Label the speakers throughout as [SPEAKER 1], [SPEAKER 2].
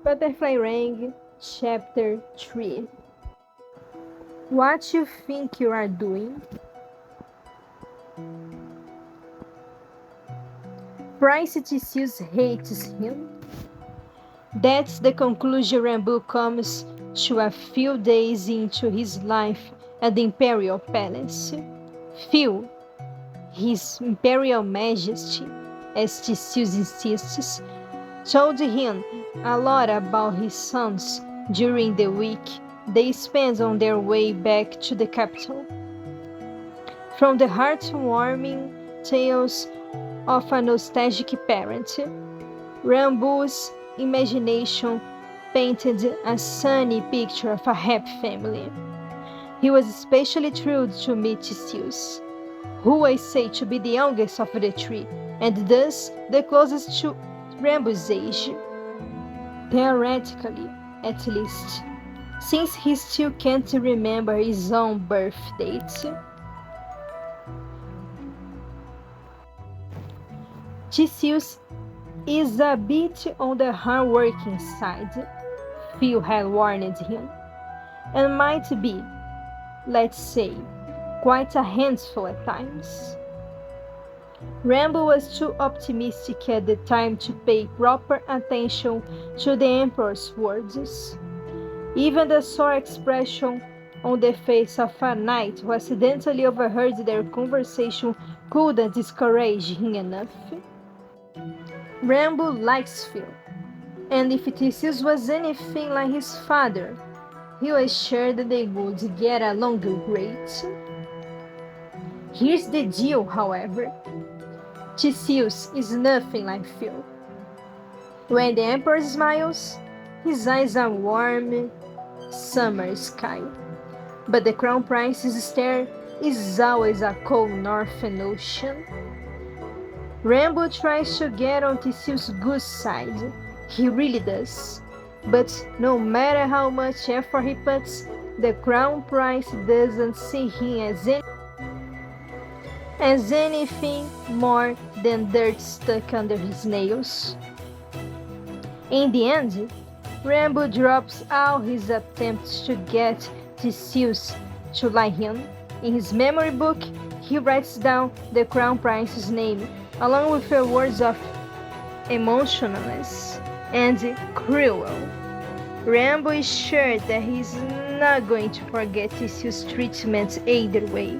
[SPEAKER 1] Butterfly Ring, Chapter 3. What you think you are doing? Prince Theseus hates him. That's the conclusion Rambo comes to a few days into his life at the Imperial Palace. Phil, His Imperial Majesty, as Theseus insists, told him a lot about his sons during the week they spent on their way back to the capital. From the heartwarming tales of a nostalgic parent, Rambo's imagination painted a sunny picture of a happy family. He was especially thrilled to meet Theseus, who I say to be the youngest of the three, and thus the closest to Rambo's age. Theoretically, at least, since he still can't remember his own birth date. Theseus is a bit on the hard-working side, Phil had warned him, and might be, let's say, quite a handful at times. Rambo was too optimistic at the time to pay proper attention to the Emperor's words. Even the sore expression on the face of a knight who accidentally overheard their conversation couldn't discourage him enough. Rambo likes Phil, and if Theseus was anything like his father, he was sure that they would get along great. Here's the deal, however. Theseus is nothing like Phil. When the Emperor smiles, his eyes are warm summer sky, but the Crown Prince's stare is always a cold northern ocean. Rambo tries to get on Theseus' good side, he really does, but no matter how much effort he puts, the Crown Prince doesn't see him as anything more than dirt stuck under his nails. In the end, Rambo drops all his attempts to get Theseus to like him. In his memory book, he writes down the Crown Prince's name, along with the words of emotionless and cruel. Rambo is sure that he's not going to forget Theseus' treatment either way,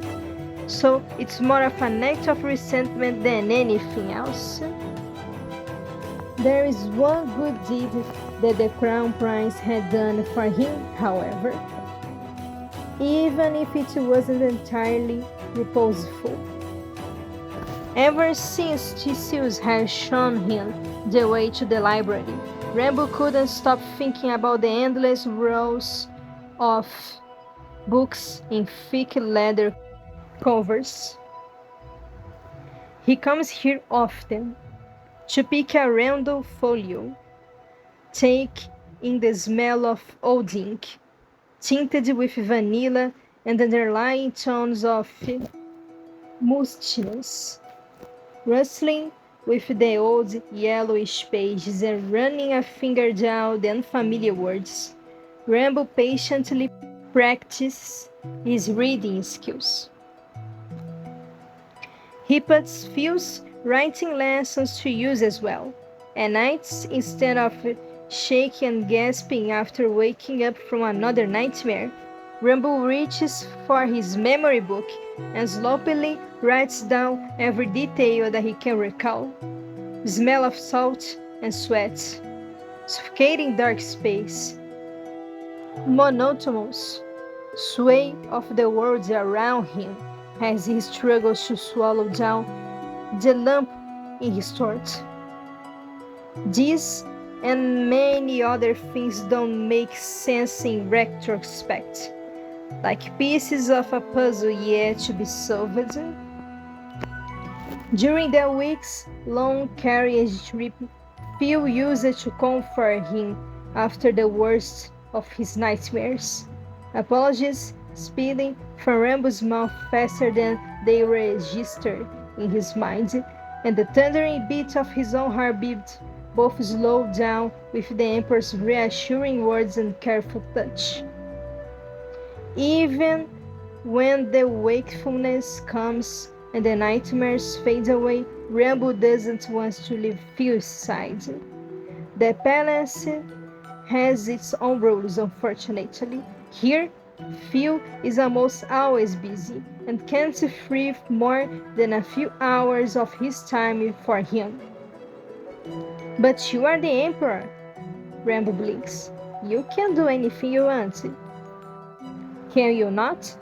[SPEAKER 1] so it's more of an act of resentment than anything else. There is one good deed that the Crown Prince had done for him, however, even if it wasn't entirely reposeful. Ever since Theseus had shown him the way to the library, Rambo couldn't stop thinking about the endless rows of books in thick leather covers. He comes here often to pick a random folio, take in the smell of old ink, tinted with vanilla and underlying tones of mustiness, rustling with the old yellowish pages and running a finger down the unfamiliar words. Rambo patiently practices his reading skills. He puts Phil's writing lessons to use as well. At nights, instead of shaking and gasping after waking up from another nightmare, Rambo reaches for his memory book and sloppily writes down every detail that he can recall. The smell of salt and sweat, suffocating dark space, monotonous sway of the words around him as he struggles to swallow down the lump in his throat. These and many other things don't make sense in retrospect, like pieces of a puzzle yet to be solved. During the week's long carriage trip, Phil used it to comfort him after the worst of his nightmares. Apologies spilling from Rambo's mouth faster than they registered in his mind, and the thundering beat of his own heartbeat Both slow down with the Emperor's reassuring words and careful touch. Even when the wakefulness comes and the nightmares fade away, Rambo doesn't want to leave Phil's side. The palace has its own rules, unfortunately. Here, Phil is almost always busy and can't free more than a few hours of his time for him. But you are the Emperor, Rambo blinks. You can do anything you want. Can you not?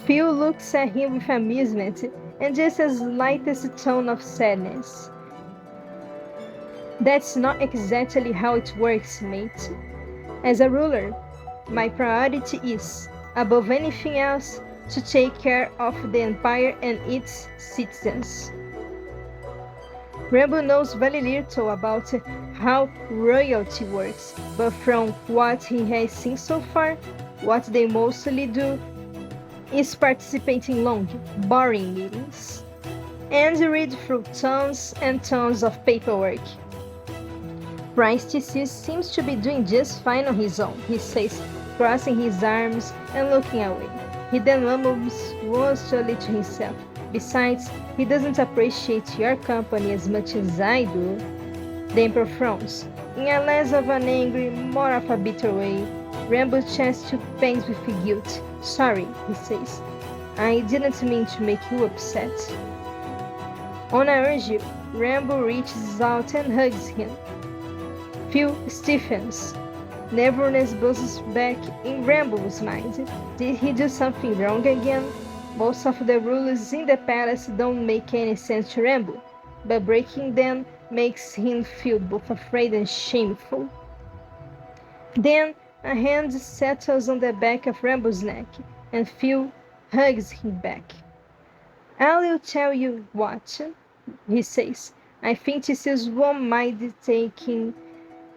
[SPEAKER 1] Phil looks at him with amusement and just the slightest tone of sadness. That's not exactly how it works, mate. As a ruler, my priority is, above anything else, to take care of the Empire and its citizens. Rambo knows very little about how royalty works, but from what he has seen so far, what they mostly do is participate in long, boring meetings and read through tons and tons of paperwork. Princess seems to be doing just fine on his own, he says, crossing his arms and looking away. He then mumbles wistfully to himself. Besides, he doesn't appreciate your company as much as I do. The Emperor frowns, in a less of an angry, more of a bitter way. Rambo's chest pangs with guilt. Sorry, he says. I didn't mean to make you upset. On a urge, Rambo reaches out and hugs him. Phil stiffens. Nervousness buzzes back in Rambo's mind. Did he do something wrong again? Most of the rules in the palace don't make any sense to Rambo, but breaking them makes him feel both afraid and shameful. Then a hand settles on the back of Rambo's neck, and Phil hugs him back. I'll tell you what, he says. I think Tissus won't mind taking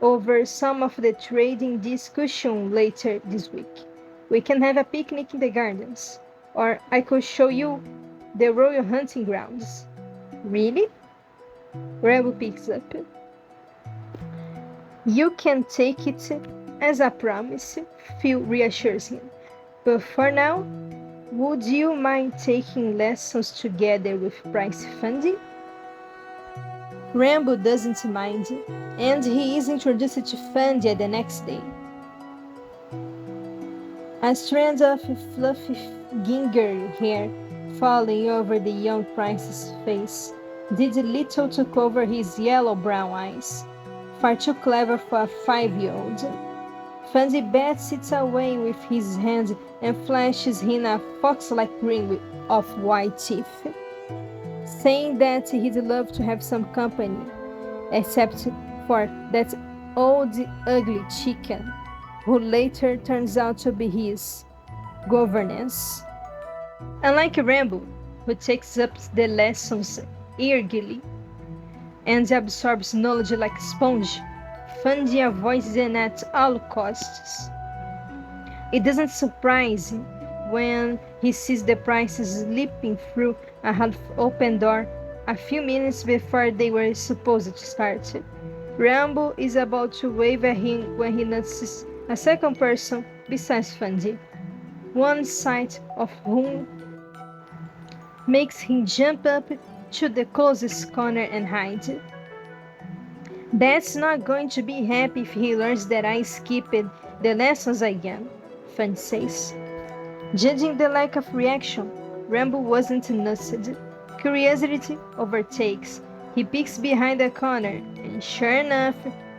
[SPEAKER 1] over some of the trading discussion later this week. We can have a picnic in the gardens, or I could show you the royal hunting grounds. Really? Rambo picks up. You can take it as a promise, Phil reassures him. But for now, would you mind taking lessons together with Prince Fundy? Rambo doesn't mind, and he is introduced to Fundy the next day. A strand of fluffy ginger hair falling over the young prince's face did little to cover his yellow-brown eyes, far too clever for a 5-year-old. Fundy bats it away with his hand and flashes him a fox-like grin of white teeth, saying that he'd love to have some company, except for that old ugly chicken, who later turns out to be his governess. Unlike Rambo, who takes up the lessons eagerly and absorbs knowledge like a sponge, Fundy avoids them at all costs. It doesn't surprise him when he sees the princess slipping through a half-open door a few minutes before they were supposed to start. Rambo is about to wave at him when he notices a second person besides Fundy, one sight of whom makes him jump up to the closest corner and hide. Dad's not going to be happy if he learns that I skipped the lessons again, Fundy says. Judging the lack of reaction, Rambo wasn't nuzzled. Curiosity overtakes. He peeks behind the corner, and sure enough,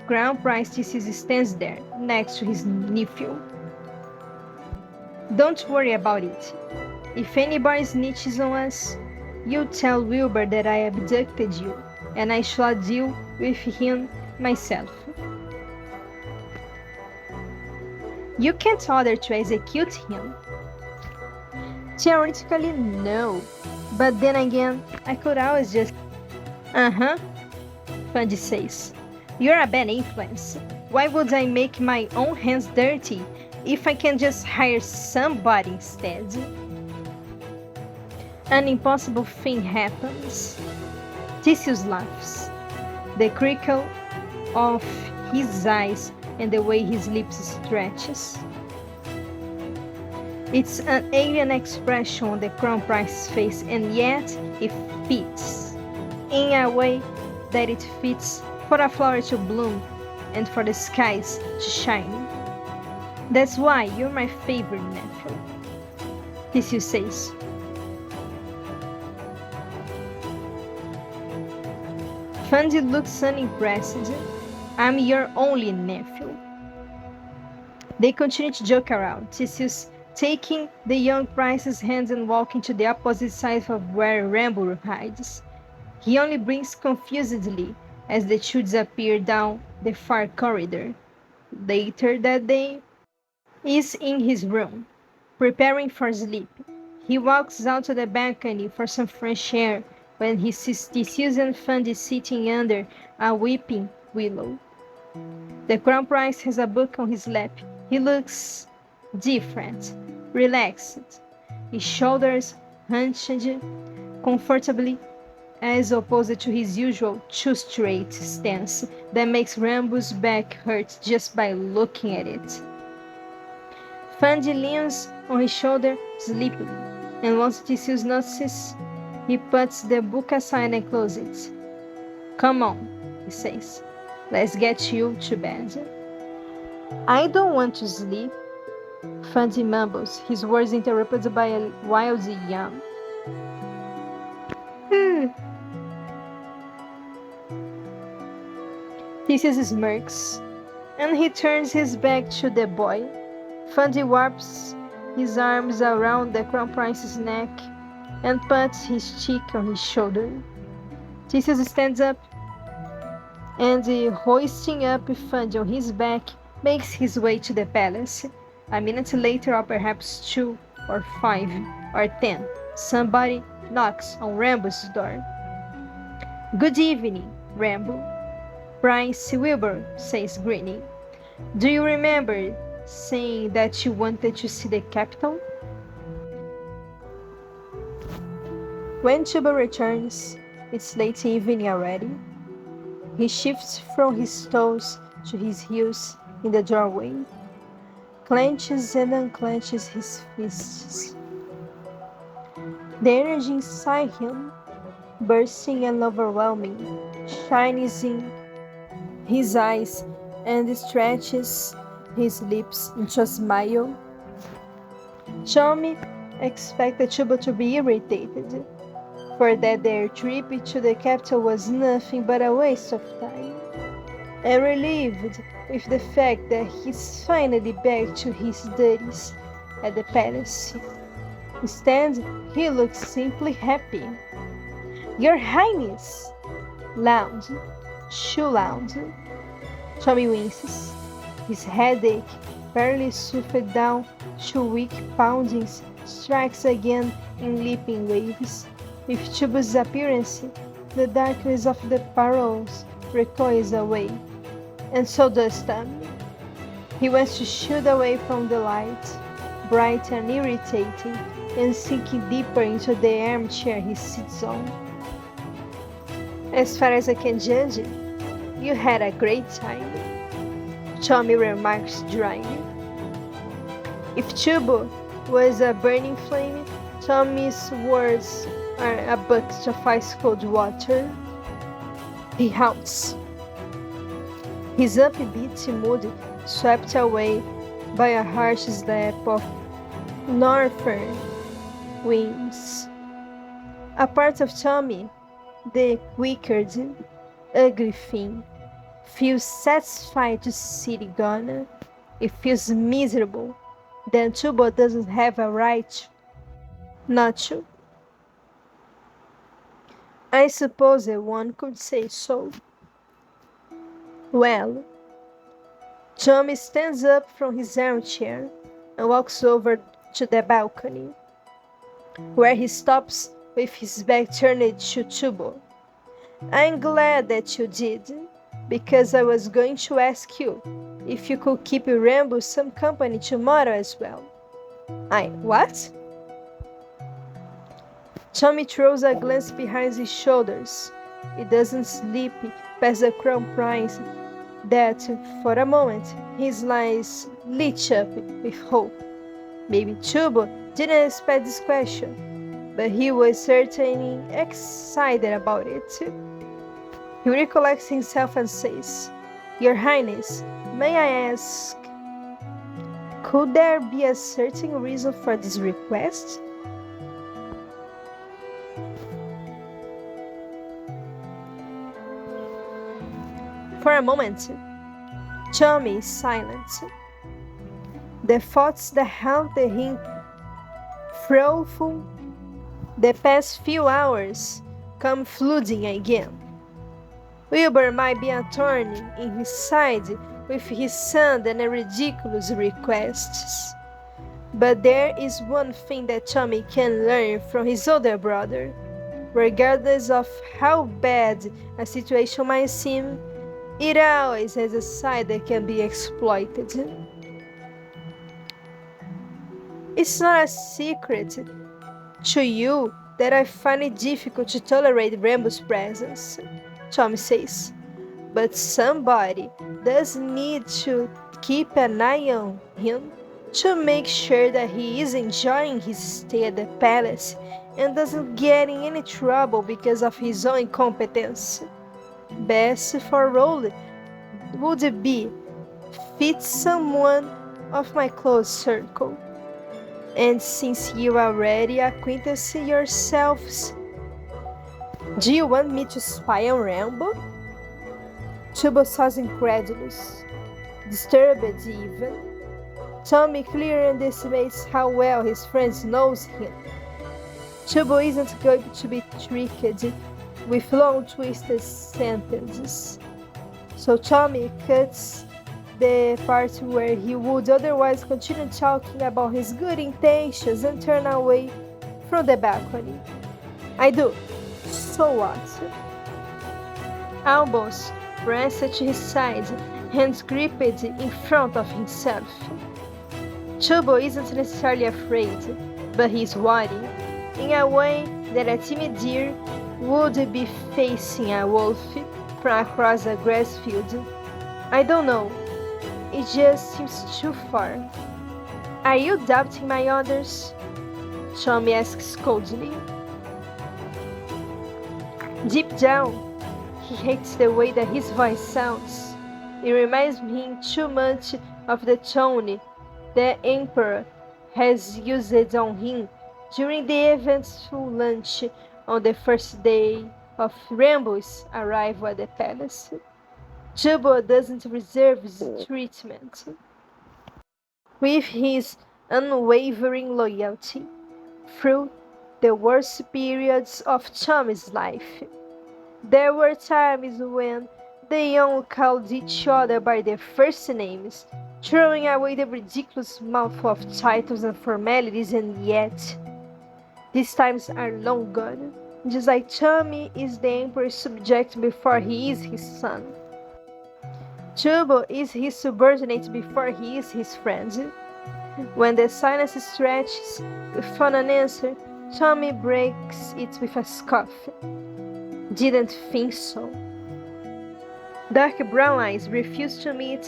[SPEAKER 1] Crown Prince Tissus stands there, next to his nephew. Don't worry about it. If anybody snitches on us, you tell Wilbur that I abducted you, and I shall deal with him myself. You can't order to execute him. Theoretically, no. But then again, I could always just... Fundy says. You're a bad influence. Why would I make my own hands dirty if I can just hire somebody instead? An impossible thing happens. Tissus laughs. the crinkle of his eyes and the way his lips stretches. It's an alien expression on the Crown Prince's face, and yet it fits, in a way that it fits for a flower to bloom and for the skies to shine. That's why you're my favorite nephew, Theseus says. Fundy looks unimpressed. I'm your only nephew. They continue to joke around, Theseus taking the young prince's hands and walking to the opposite side of where Rambo hides. He only blinks confusedly as the two disappear down the far corridor. Later that day, is in his room, preparing for sleep. He walks out to the balcony for some fresh air when he sees Theseus and Fundy sitting under a weeping willow. The Crown Prince has a book on his lap. He looks different, relaxed, his shoulders hunched comfortably, as opposed to his usual too straight stance that makes Rambo's back hurt just by looking at it. Fundy leans on his shoulder sleepily, and once Theseus notices, he puts the book aside and closes it. Come on, he says. Let's get you to bed. I don't want to sleep, Fundy mumbles, his words interrupted by a wild yawn. Theseus smirks, and he turns his back to the boy. Fundy wraps his arms around the Crown Prince's neck and puts his cheek on his shoulder. Theseus stands up and, hoisting up Fundy on his back, makes his way to the palace. A minute later, or perhaps 2 or 5 or 10, somebody knocks on Rambo's door. Good evening, Rambo, Prince Wilbur says, grinning. Do you remember saying that you wanted to see the capital? When Tuba returns, it's late evening already. He shifts from his toes to his heels in the doorway, clenches and unclenches his fists. The energy inside him, bursting and overwhelming, shines in his eyes and stretches his lips into a smile. Tommy expected Tuba to be irritated, for that their trip to the capital was nothing but a waste of time, and relieved with the fact that he's finally back to his duties at the palace. Instead, he looks simply happy. Your Highness! Lounge, shoe lounge. Tommy winces. His headache, barely soothed down to weak poundings, strikes again in leaping waves. With Tuba's appearance, the darkness of the paroles recoils away, and so does Tommy. He wants to shoot away from the light, bright and irritating, and sinking deeper into the armchair he sits on. As far as I can judge, you had a great time, Tommy remarks dryly. If Tuba was a burning flame, Tommy's words are a bucket of ice-cold water. He howls. His upbeat mood swept away by a harsh slap of northern winds. A part of Tommy, the wicked, ugly thing, feels satisfied to see it gone. It feels miserable. Then Tuba doesn't have a right not to. I suppose one could say so. Well, Tommy stands up from his armchair and walks over to the balcony, where he stops with his back turned to Tuba. I'm glad that you did, because I was going to ask you if you could keep Rambo some company tomorrow as well. What? Tommy throws a glance behind his shoulders. He doesn't sleep past the Crown Prince that, for a moment, his eyes lit up with hope. Maybe Chubo didn't expect this question, but he was certainly excited about it. He recollects himself and says, "Your Highness, may I ask, could there be a certain reason for this request?" For a moment, Tommy is silent. The thoughts that haunted him through the past few hours come flooding again. Wilbur might be a thorn in his side with his sudden and ridiculous requests. But there is one thing that Tommy can learn from his older brother. Regardless of how bad a situation might seem, it always has a side that can be exploited. It's not a secret to you that I find it difficult to tolerate Rambo's presence, Tommy says. But somebody does need to keep an eye on him to make sure that he is enjoying his stay at the palace and doesn't get in any trouble because of his own incompetence. Best for role would be fit someone of my close circle. And since you are already acquainted yourselves, do you want me to spy on Rambo? Chubo was incredulous, disturbed even. Tommy clearly underestimates how well his friend knows him. Chubo isn't going to be tricked with long twisted sentences. So Tommy cuts the part where he would otherwise continue talking about his good intentions and turn away from the balcony. "I do. So what?" Elbows pressed to his side, hands gripped in front of himself. Chubo isn't necessarily afraid, but he's worried, in a way that a timid deer would be facing a wolf from across a grass field. "I don't know. It just seems too far." "Are you doubting my orders?" Tommy asks coldly. Deep down, he hates the way that his voice sounds. It reminds him too much of the tone the Emperor has used on him during the eventful lunch on the first day of Rambo's arrival at the palace. Chubo doesn't reserve his treatment. With his unwavering loyalty through the worst periods of Tommy's life. There were times when they all called each other by their first names, throwing away the ridiculous mouthful of titles and formalities, and yet these times are long gone, just like Tommy is the Emperor's subject before he is his son. Chubo is his subordinate before he is his friend. When the silence stretches without an answer, Tommy breaks it with a scoff. "Didn't think so." Dark brown eyes refuse to meet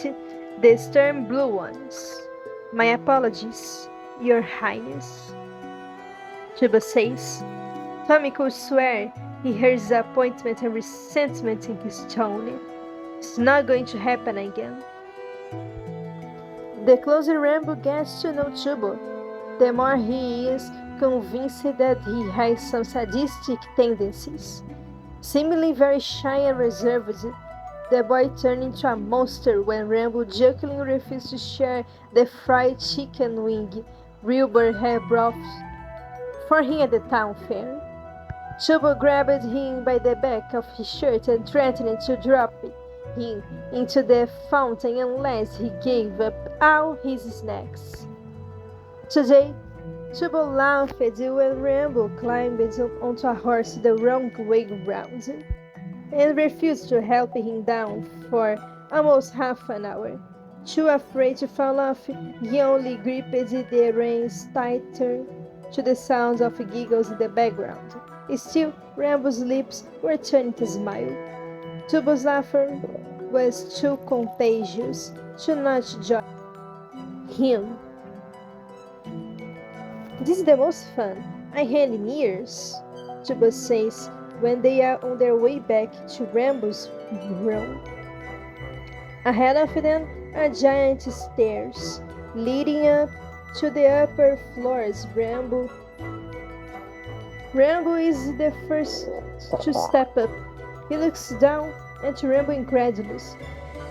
[SPEAKER 1] the stern blue ones. "My apologies, Your Highness," Chuba says. Tommy could swear he hears disappointment and resentment in his tone. It's not going to happen again. The closer Rambo gets to know Chubo, the more he is convinced that he has some sadistic tendencies. Seemingly very shy and reserved, the boy turned into a monster when Rambo jokingly refused to share the fried chicken wing Wilbur had brought for him at the town fair. Chubo grabbed him by the back of his shirt and threatened to drop him into the fountain unless he gave up all his snacks. Today, Chubo laughed when Rambo climbed onto a horse the wrong way round and refused to help him down for almost half an hour. Too afraid to fall off, he only gripped the reins tighter to the sounds of giggles in the background. Still, Rambo's lips were turning to smile. Tubo's laughter was too contagious to not join him. "This is the most fun I had in years," Tubo says when they are on their way back to Rambo's room. Ahead of them are giant stairs leading up to the upper floors. Rambo is the first to step up. He looks down at Rambo incredulous.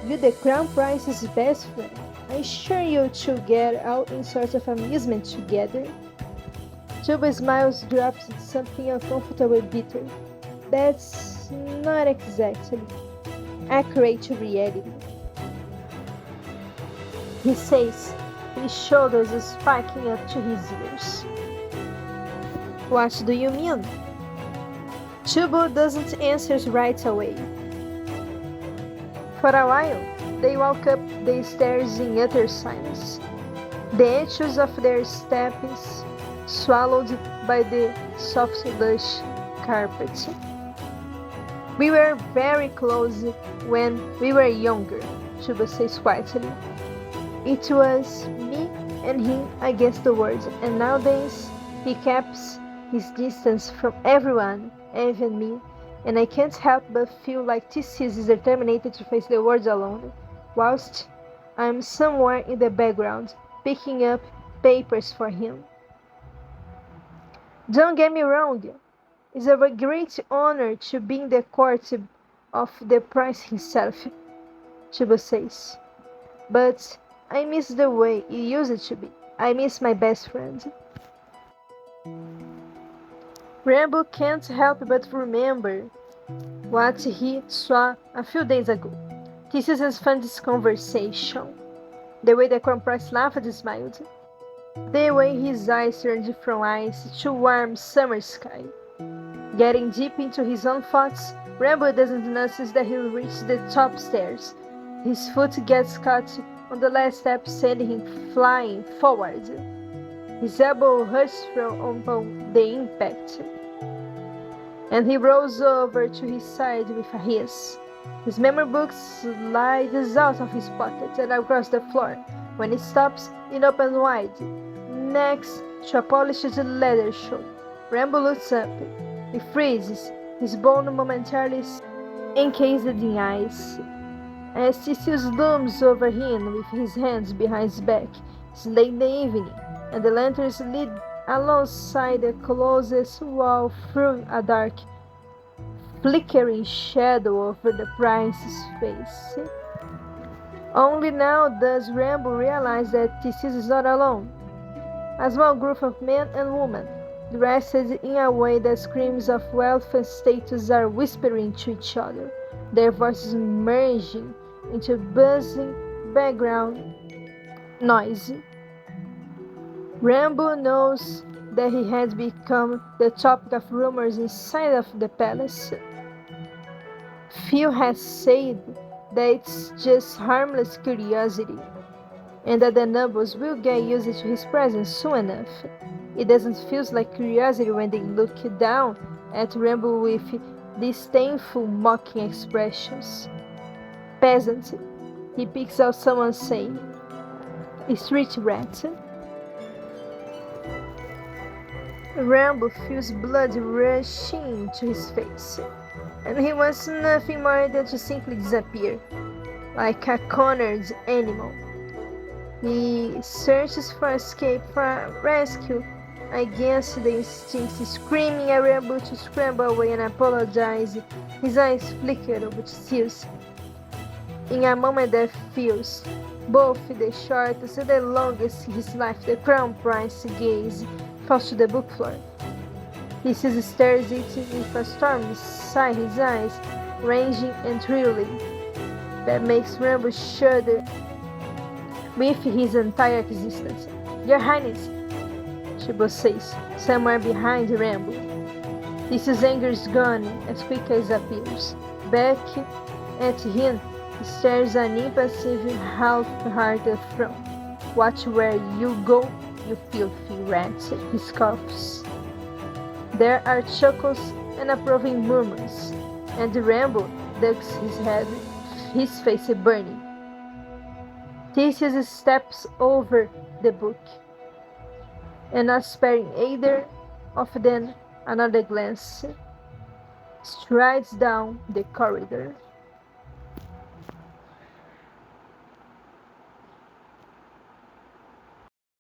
[SPEAKER 1] "You the Crown Prince's best friend. I'm sure you two get out in sorts of amusement together." Tuba smiles, drops something uncomfortable bitter. "That's not exactly accurate to reality," he says, his shoulders spiking up to his ears. "What do you mean?" Tubo doesn't answer right away. For a while, they walk up the stairs in utter silence, the echoes of their steps swallowed by the soft lush carpet. "We were very close when we were younger," Tubo says quietly. "It was me and him against the world, and nowadays he keeps his distance from everyone, even me, and I can't help but feel like Theseus is determined to face the world alone, whilst I'm somewhere in the background, picking up papers for him. Don't get me wrong, it's a great honor to be in the court of the prince himself," Tubo says. "But I miss the way it used to be. I miss my best friend." Rambo can't help but remember what he saw a few days ago. Theseus has found this conversation. The way the Crown Prince laughed and smiled. The way his eyes turned from ice to warm summer sky. Getting deep into his own thoughts, Rambo doesn't notice that he reached the top stairs. His foot gets caught on the last step, sending him flying forward. His elbow hurts from the impact, and he rolls over to his side with a hiss. His memory book slides out of his pocket and across the floor. When it stops, it opens wide, next to a polished leather shoe. Rambo looks up. He freezes, his bone momentarily encased in ice. As Theseus looms over him with his hands behind his back, it's late in the evening, and the lanterns lead alongside the closest wall through a dark, flickering shadow over the prince's face. Only now does Rambo realize that Theseus is not alone. A small group of men and women, dressed in a way that screams of wealth and status, are whispering to each other, their voices merging into buzzing background noise. Rambo knows that he has become the topic of rumors inside of the palace. Phil has said that it's just harmless curiosity, and that the nobles will get used to his presence soon enough. It doesn't feel like curiosity when they look down at Rambo with disdainful, mocking expressions. "Peasant," he picks out someone saying. "Street rat." Rambo feels blood rushing to his face, and he wants nothing more than to simply disappear, like a cornered animal. He searches for escape, for rescue against the instincts, screaming at Rambo to scramble away and apologize. His eyes flicker over to Theseus. In a moment that feels both the shortest and the longest in his life, the Crown Prince's gaze falls to the book floor. Theseus stares it with a stormy sigh, his eyes ranging and thrilling, that makes Rambo shudder with his entire existence. "Your Highness," Tubo says, somewhere behind Rambo. Theseus' anger is gone as quick as it appears. Back at him stares an impassive, half-hearted frown. "Watch where you go, you filthy rat," he scoffs. There are chuckles and approving murmurs, and Rambo ducks his head, his face burning. Theseus steps over the book, and not sparing either of them another glance, strides down the corridor.